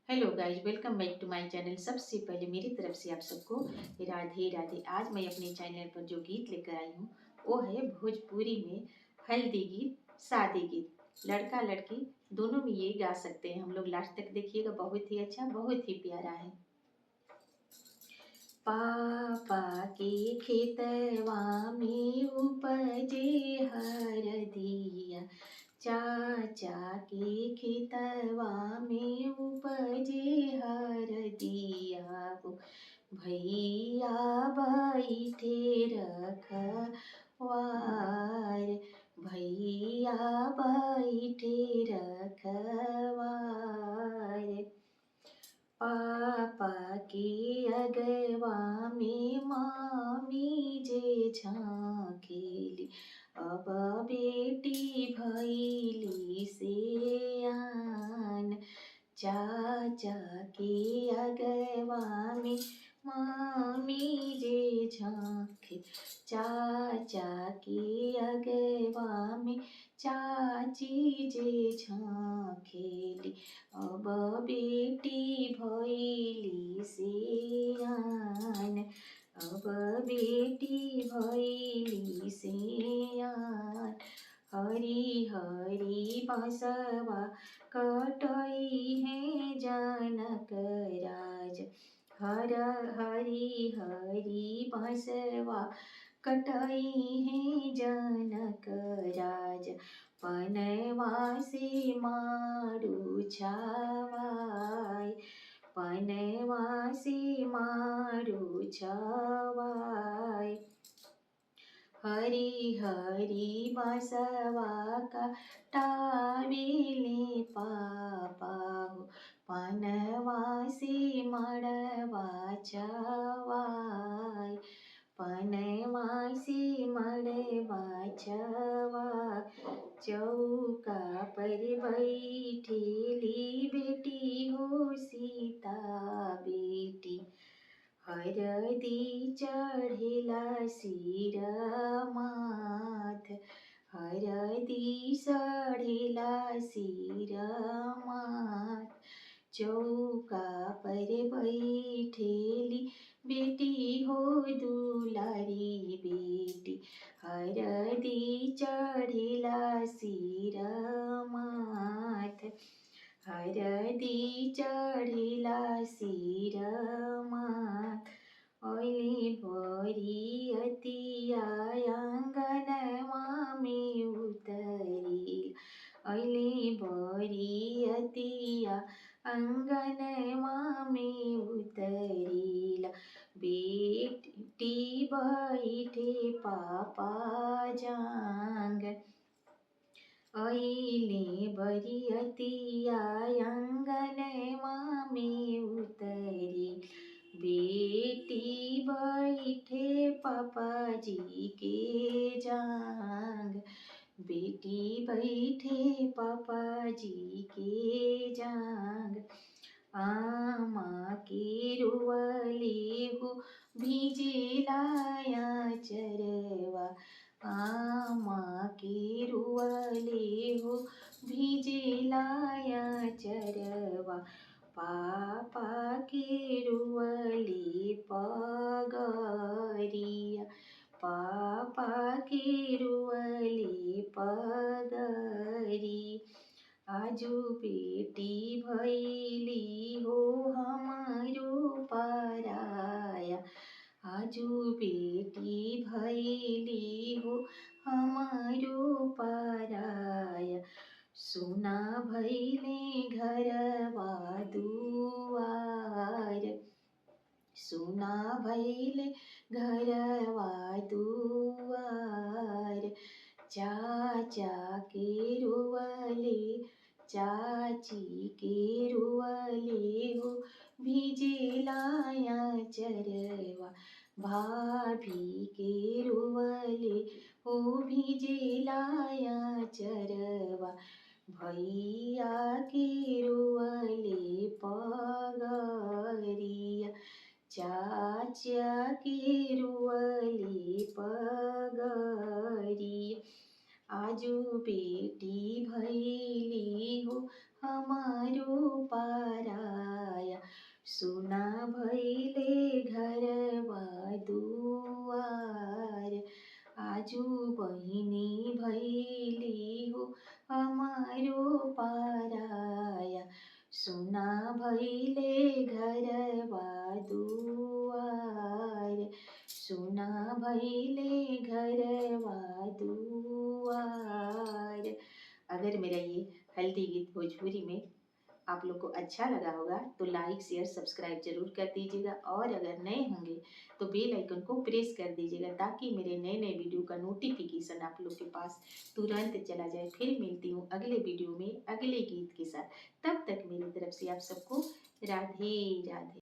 Hello guys, welcome back to my channel. सबसे पहले मेरी तरफ से आप सबको राधे राधे। आज मैं अपने चैनल पर जो गीत लेकर आई हूँ वो है भोजपुरी में हल्दी गीत, शादी गीत। लड़का लड़की दोनों में ये गा सकते हैं हम लोग। लास्ट तक देखिएगा, बहुत ही अच्छा, बहुत ही प्यारा है। पापा के खेतवा में उपजे हरदिया, चाचा के खेतवा में उपजे हरदिया। वो भैया बैठे रखवार, भैया बैठे रखवार। पापा के अगवा में मामी जे झाँकेली, अब बेटी भैली से आन। चाचा के अगवा में मामी जे झाँके, चाचा के अगवा में चाची जे झाँकेली, अब बेटी भैली से आन, अब बेटी भैली से आन। हरी हरी बांसवा कटई है जानक राज, हर हरी हरी बांसवा कटई है जानक राज। पनवा से मारू छावाय, पनवा से मारू छावाय। हरी हरी बांसवा का टावेले पापा हो, पनवा से मड़वा छवाय, पनवा से मड़वा छवाय। चौका पर बैठेली बेटी हो सीता बेटी, हरदी चढ़ेला सिर माथ, हरदी चढ़ेला सिर माथ। चौका पर बैठेली बेटी हो दुलारी बेटी, हरदी चढ़ेला सिर माथ, हरदी चढ़ेला सिर माथ। ओइली बरियतिया आंगनवा में उतरी, ओइली बरियतिया अंगनवा में उतरीला। बेटी बैठे पापा जांग, ओइले बरियतिया आंगनवा में उतरी। बेटी बैठे पापा जी के जांग, बेटी बैठे पापा जी के जांग। आमा के रुवले हो भिजेलाया चरवा, आमा के रुवले हो भिजेलाया चरवा। पापा के रुवले पगरिया, पापा के रुवले पगरी। आजू बेटी भैली हो हमारो पराया, आजू बेटी भैली हो हमारो पराया। सुना भैले घरवा दुआर, सुना भैले घरवा दुआर। चाचा के रुवले, चाची के रुवले हो भिजेलाया चरवा। भाभी के रुवले हो भिजेलाया चरवा। भैया के रुवले पगरिया, चाचा के रुवले पगरिया। आजू बेटी भैली हो हमारो पराया, सुना भैले घरवा दुआर, आजू बहिनी भैली हो हमारो पाराया। सुना भैले घरवा दुआर, सुना भैले घरवा दुआर। अगर मेरा ये हल्दी गीत भोजपुरी में आप लोग को अच्छा लगा होगा तो लाइक शेयर सब्सक्राइब जरूर कर दीजिएगा, और अगर नए होंगे तो बेल आइकन को प्रेस कर दीजिएगा ताकि मेरे नए नए वीडियो का नोटिफिकेशन आप लोग के पास तुरंत चला जाए। फिर मिलती हूँ अगले वीडियो में अगले गीत के साथ। तब तक मेरी तरफ से आप सबको राधे राधे।